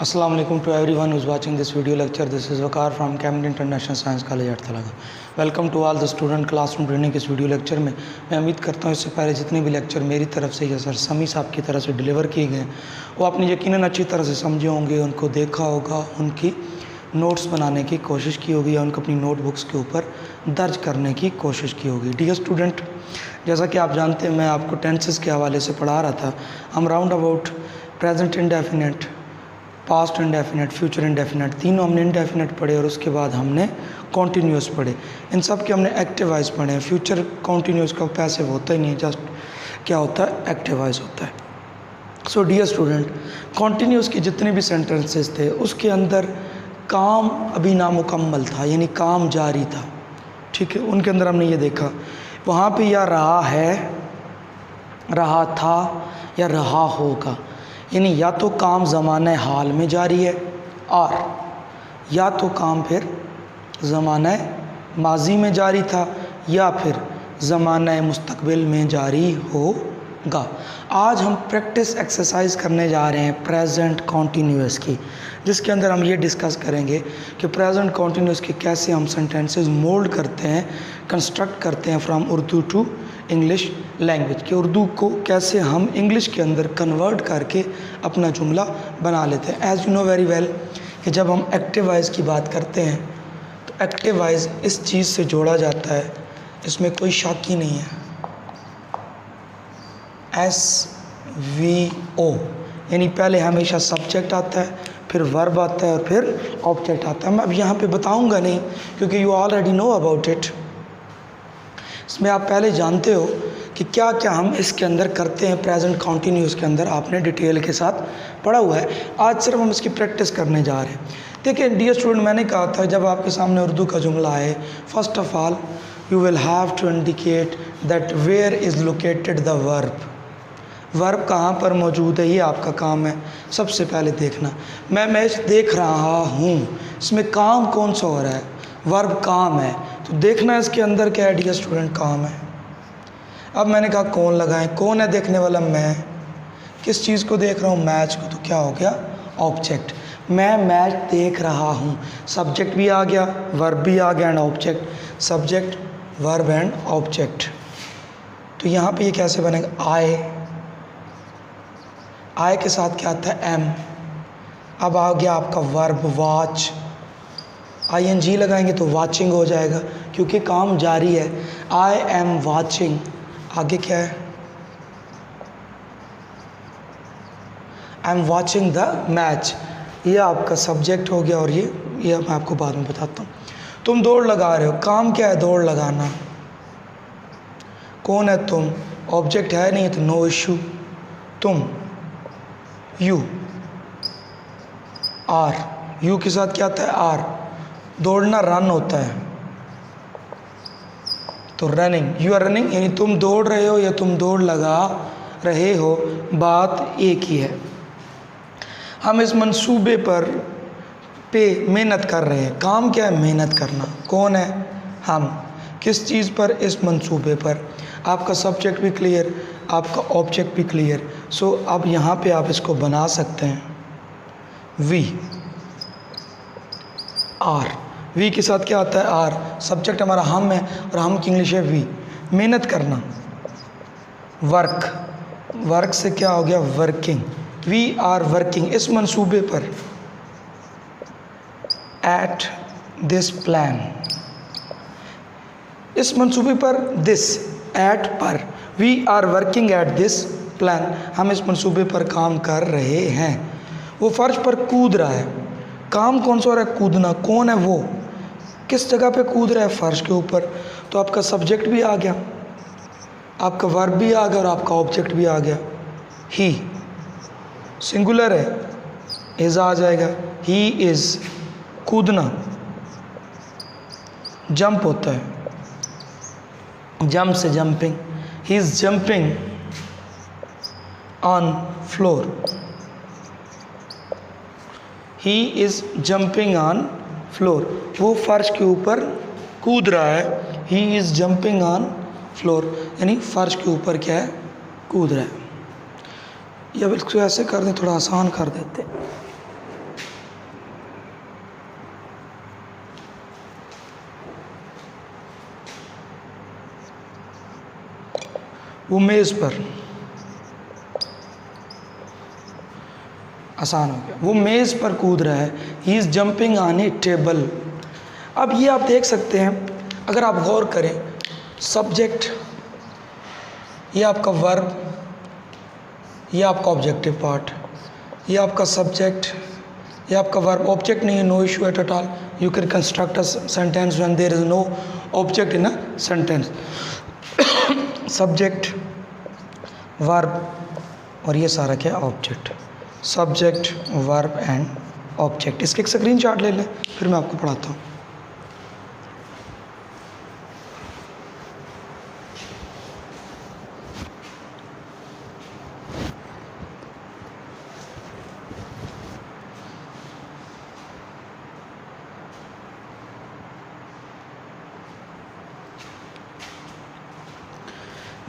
Assalamu alaikum to everyone who's watching this video lecture. This is Waqar from Cambridge International Science College Arthalaga. Welcome to all the student classroom training के इस video lecture में मैं उम्मीद करता हूँ इससे पहले जितने भी लेक्चर मेरी तरफ से या सर समी साहब की तरफ से डिलीवर किए गए वो आपने यकीनन अच्छी तरह से समझे होंगे, उनको देखा होगा, उनकी नोट्स बनाने की कोशिश की होगी या उनको अपनी नोटबुक्स के ऊपर दर्ज करने की कोशिश की होगी। डियर स्टूडेंट, जैसा कि आप जानते हैं मैं आपको टेंसेस के हवाले से पढ़ा रहा था। हम round about present indefinite, past indefinite, future indefinite, तीनों हमने इंडेफिनेट पढ़े और उसके बाद हमने कॉन्टीन्यूस पढ़े। इन सब के हमने एक्टिव वॉइस पढ़े हैं। फ्यूचर कॉन्टीन्यूस का पैसिव होता ही नहीं, जस्ट क्या होता है, एक्टिव वॉइस होता है। सो डियर स्टूडेंट, कॉन्टीन्यूस के जितने भी सेंटेंसेस थे उसके अंदर काम अभी नामुकम्मल था, यानी काम जारी था। ठीक है, उनके अंदर हमने ये देखा वहाँ पे या रहा है, रहा था या रहा होगा, यानी या तो काम ज़माने हाल में जारी है और या तो काम फिर ज़माने माजी में जारी था या फिर ज़माने मुस्तकबिल में जारी होगा। आज हम प्रैक्टिस एक्सरसाइज करने जा रहे हैं प्रेजेंट कॉन्टीन्यूअस की, जिसके अंदर हम ये डिस्कस करेंगे कि प्रेजेंट कॉन्टीन्यूअस के कैसे हम सेंटेंसेस मोल्ड करते हैं, कंस्ट्रक्ट करते हैं from Urdu to English language, कि उर्दू को कैसे हम इंग्लिश के अंदर कन्वर्ट करके अपना जुमला बना लेते हैं। As you know very well कि जब हम एक्टिव वॉइस की बात करते हैं तो एक्टिव वॉइस इस चीज़ से जोड़ा जाता है, इसमें कोई शक ही नहीं है, SVO, यानी पहले हमेशा सब्जेक्ट आता है, फिर वर्ब आता है और फिर ऑब्जेक्ट आता है। मैं अब यहाँ पे बताऊँगा नहीं क्योंकि you already know about it. इसमें आप पहले जानते हो कि क्या क्या हम इसके अंदर करते हैं। प्रेजेंट कॉन्टीन्यूअस के अंदर आपने डिटेल के साथ पढ़ा हुआ है। आज सिर्फ हम इसकी प्रैक्टिस करने जा रहे हैं। देखिए डियर स्टूडेंट, मैंने कहा था जब आपके सामने उर्दू का जुमला आए, first of all you will have to indicate that where is located the verb. Verb कहाँ पर मौजूद है, ये आपका काम है सबसे पहले देखना। मैं मैच देख रहा हूँ, इसमें काम कौन सा हो रहा है, वर्ब काम है, तो देखना इसके अंदर क्या है डियर स्टूडेंट, काम है। अब मैंने कहा कौन लगाएं, कौन है देखने वाला, मैं। किस चीज़ को देख रहा हूँ, मैच को, तो क्या हो गया, ऑब्जेक्ट। मैं मैच देख रहा हूँ, सब्जेक्ट भी आ गया, वर्ब भी आ गया and object, subject verb and object. तो यहाँ पे ये कैसे बनेगा, आई के साथ क्या आता है, एम। अब आ गया आपका वर्ब वॉच, ING लगाएंगे तो वाचिंग हो जाएगा क्योंकि काम जारी है। आई एम वाचिंग, आगे क्या है, I am watching the match, ये आपका सब्जेक्ट हो गया। और ये मैं आपको बाद में बताता हूँ। तुम दौड़ लगा रहे हो, काम क्या है, दौड़ लगाना। कौन है तुम, ऑब्जेक्ट है नहीं तो नो इशू। तुम, यू, आर, यू के साथ क्या आता है, आर। दौड़ना रन होता है तो रनिंग, यू आर रनिंग, यानी तुम दौड़ रहे हो या तुम दौड़ लगा रहे हो, बात एक ही है। हम इस मंसूबे पे मेहनत कर रहे हैं। काम क्या है, मेहनत करना। कौन है, हम। किस चीज़ पर, इस मंसूबे पर। आपका सब्जेक्ट भी क्लियर, आपका ऑब्जेक्ट भी क्लियर। सो अब यहाँ पे आप इसको बना सकते हैं, वी, आर। वी के साथ क्या आता है, आर। सब्जेक्ट हमारा हम है और हम की इंग्लिश है वी। मेहनत करना, वर्क, वर्क से क्या हो गया, वर्किंग। वी आर वर्किंग, इस मंसूबे पर, एट दिस प्लान, इस मंसूबे पर, दिस, एट पर। We are working at this plan, हम इस मंसूबे पर काम कर रहे हैं। वो फर्श पर कूद रहा है, काम कौन सा हो रहा है, कूदना। कौन है वो, किस जगह पे कूद रहा है, फर्श के ऊपर। तो आपका सब्जेक्ट भी आ गया, आपका वर्ब भी आ गया और आपका ऑब्जेक्ट भी आ गया। ही सिंगुलर है, इज आ जाएगा, ही इज। कूदना, जंप होता है, जंप से jumping, he is jumping on floor, he is jumping on floor, वो फर्श के ऊपर कूद रहा है। He is jumping on floor, यानी फर्श के ऊपर क्या है, कूद रहा है। या बिल्कुल ऐसे कर दें, थोड़ा आसान कर देते। वो मेज़ पर, आसान हो गया, वो मेज़ पर कूद रहा है। He is jumping on A table. अब ये आप देख सकते हैं, अगर आप गौर करें, सब्जेक्ट, ये आपका वर्ब, ये आपका ऑब्जेक्टिव पार्ट, ये आपका सब्जेक्ट, ये आपका वर्ब। ऑब्जेक्ट नहीं है, no issue at all, you can construct a sentence when there is no object in a sentence. Subject, verb और ये सारा क्या, object. Subject, verb and object. इसके एक स्क्रीनशॉट ले लें, फिर मैं आपको पढ़ाता हूँ।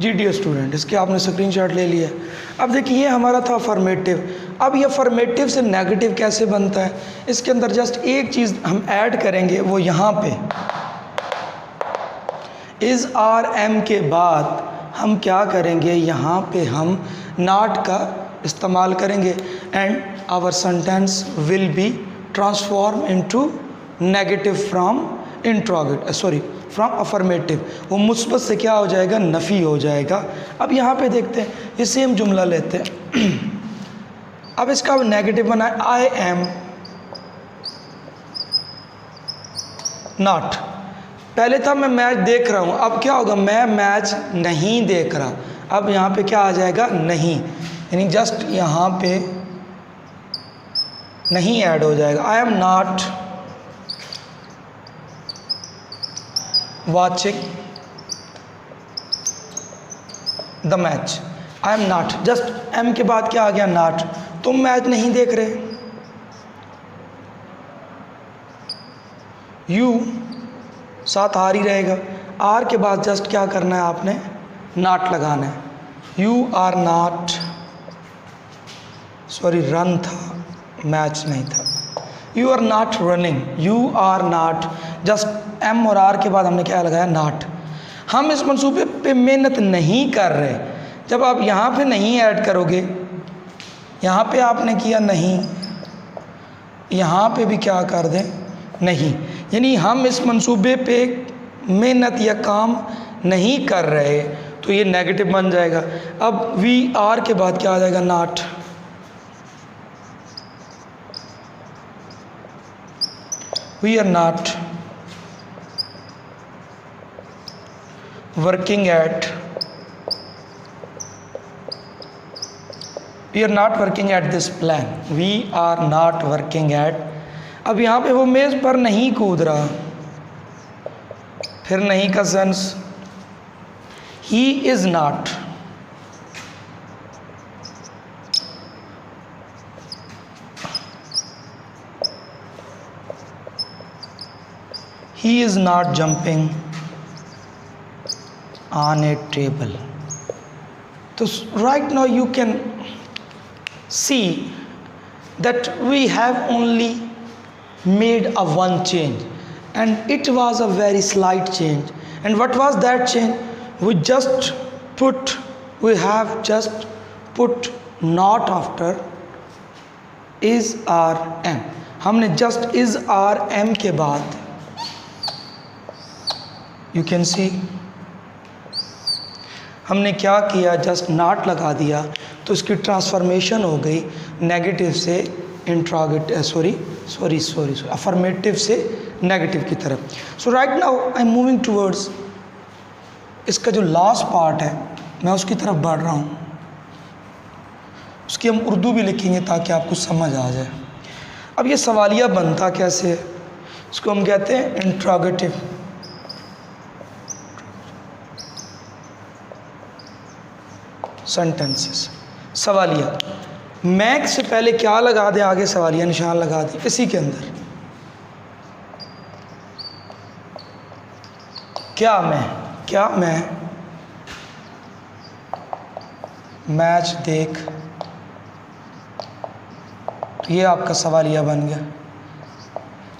जी डियर स्टूडेंट, इसके आपने स्क्रीनशॉट ले लिया। अब देखिए, ये हमारा था अफर्मेटिव। अब ये अफर्मेटिव से नेगेटिव कैसे बनता है, इसके अंदर जस्ट एक चीज़ हम ऐड करेंगे, वो यहाँ पे इज़ आर एम के बाद हम क्या करेंगे, यहाँ पे हम नॉट का इस्तेमाल करेंगे and our sentence will be transform into negative from from affirmative. वो मुस्बत से क्या हो जाएगा, नफ़ी हो जाएगा। अब यहाँ पे देखते हैं, ये सेम जुमला लेते हैं। अब इसका नेगेटिव बना है, आई एम नॉट। पहले था मैं मैच देख रहा हूँ, अब क्या होगा, मैं मैच नहीं देख रहा। अब यहाँ पे क्या आ जाएगा, नहीं, यानी जस्ट यहाँ पे नहीं ऐड हो जाएगा। I am not watching the match। I am not, just am के बाद क्या आ गया, नॉट। तुम मैच नहीं देख रहे। यू साथ आर ही रहेगा, आर के बाद जस्ट क्या करना है, आपने नॉट लगाना है। You are not, sorry run था, मैच नहीं था। You are not running, you are not, just am और आर के बाद हमने क्या लगाया, नॉट। हम इस मंसूबे पे मेहनत नहीं कर रहे। जब आप यहाँ पे नहीं ऐड करोगे, यहाँ पे आपने किया नहीं, यहाँ पे भी क्या कर दें, नहीं, यानी हम इस मंसूबे पे मेहनत या काम नहीं कर रहे, तो ये नेगेटिव बन जाएगा। अब वी आर के बाद क्या आ जाएगा, not. We are not working at, we are not working at this plan, we are not working at। अब यहाँ पे वो मेज़ पर नहीं कूद रहा, फिर नहीं का sense, he is not, he is not jumping on a table। So right now you can see that we have only made a one change, and it was a very slight change. And what was that change? We have just put not after is or am। हमने just is or am के बाद, you can see, हमने क्या किया, just not लगा दिया, तो इसकी ट्रांसफॉर्मेशन हो गई नेगेटिव से अफर्मेटिव से नेगेटिव की तरफ। So right now I am moving towards, इसका जो लास्ट पार्ट है मैं उसकी तरफ बढ़ रहा हूँ। उसकी हम उर्दू भी लिखेंगे ताकि आपको समझ आ जाए। अब ये सवालिया बनता कैसे है, इसको हम कहते हैं इंट्रोगेटिव। सेंटेंसेस, सवालिया। मैं से पहले क्या लगा दें, आगे सवालिया निशान लगा दें। इसी के अंदर क्या मैं मैच देख, ये आपका सवालिया बन गया।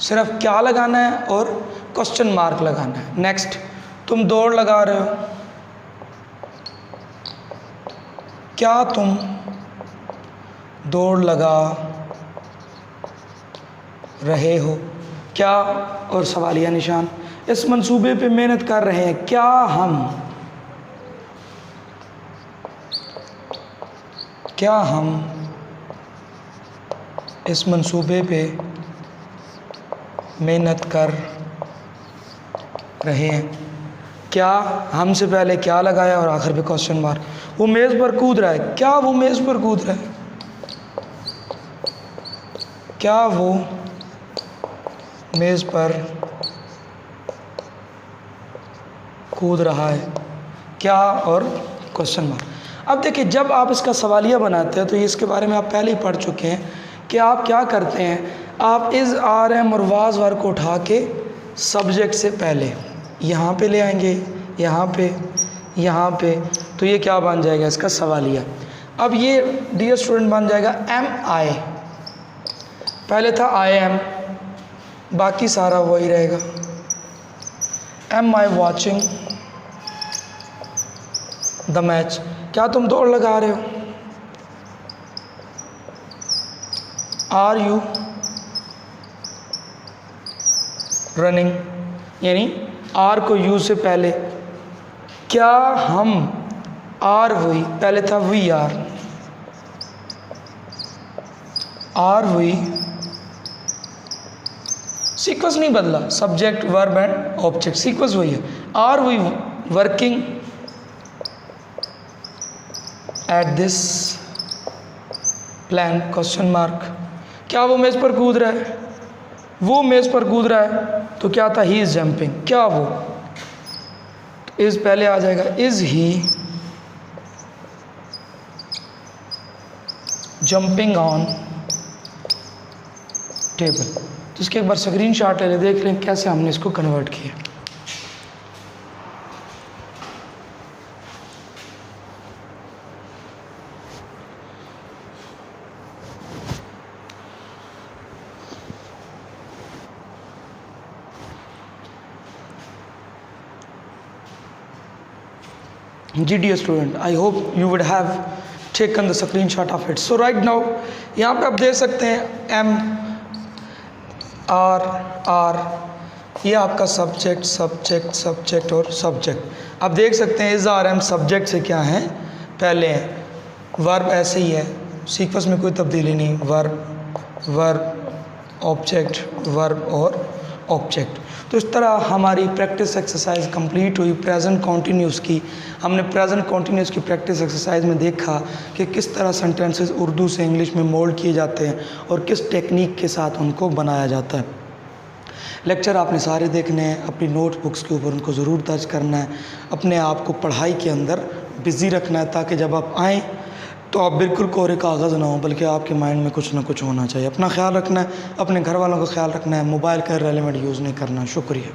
सिर्फ क्या लगाना है और क्वेश्चन मार्क लगाना है। नेक्स्ट, तुम दौड़ लगा रहे हो, क्या तुम दौड़ लगा रहे हो? क्या और सवालिया निशान। इस मंसूबे पे मेहनत कर रहे हैं। क्या हम इस मंसूबे पे मेहनत कर रहे हैं। क्या हम से पहले क्या लगाया और आखिर पे क्वेश्चन मार्क। वो मेज़ पर कूद रहा है। क्या वो मेज़ पर कूद रहा है? क्या वो मेज़ पर कूद रहा है? क्या और क्वेश्चन मार्क। अब देखिए, जब आप इसका सवालिया बनाते हैं तो ये इसके बारे में आप पहले ही पढ़ चुके हैं कि आप क्या करते हैं। आप इज़ आर एम और वाज वर्ब को उठा के सब्जेक्ट से पहले यहाँ पे ले आएंगे, यहाँ पे, तो ये क्या बन जाएगा? इसका सवालिया। अब ये डियर स्टूडेंट बन जाएगा एम आई। पहले था आई एम, बाकी सारा वही रहेगा। Am I watching the match. क्या तुम दौड़ लगा रहे हो? आर यू रनिंग, यानी आर को यू से पहले। क्या हम आर वी, पहले था वी आर वी, सीक्वेंस नहीं बदला, subject verb and object sequence वही है। Are we working at this plan question mark. क्या वो मेज़ पर कूद रहा है? वो मेज़ पर कूद रहा है तो क्या था? He is jumping. क्या वो, इज़ पहले आ जाएगा। Is he jumping on table. तो इसके एक बार स्क्रीन शॉट ले लें, देख लें कैसे हमने इसको कन्वर्ट किया। जी dear student, I hope you would have taken the screenshot of it. So right now यहाँ पे आप देख सकते हैं एम आर, ये आपका सब्जेक्ट और सब्जेक्ट। आप देख सकते हैं इज़ आर एम सब्जेक्ट से क्या है पहले हैं। वर्ब ऐसे ही है, सीक्वेंस में कोई तब्दीली नहीं। वर्ब ऑब्जेक्ट, वर्ब और ऑब्जेक्ट। तो इस तरह हमारी प्रैक्टिस एक्सरसाइज कंप्लीट हुई प्रेजेंट कॉन्टीन्यूस की। हमने प्रेजेंट कॉन्टीन्यूस की प्रैक्टिस एक्सरसाइज में देखा कि किस तरह सेंटेंसेस उर्दू से इंग्लिश में मोल्ड किए जाते हैं और किस टेक्निक के साथ उनको बनाया जाता है। लेक्चर आपने सारे देखने हैं, अपनी नोटबुक्स के ऊपर उनको ज़रूर दर्ज करना है, अपने आप को पढ़ाई के अंदर बिज़ी रखना है ताकि जब आप आएँ तो आप बिल्कुल कोरे कागज़ ना हो, बल्कि आपके माइंड में कुछ ना कुछ होना चाहिए। अपना ख्याल रखना है, अपने घर वालों का ख्याल रखना है, मोबाइल का रेलेवेंट यूज़ नहीं करना। शुक्रिया।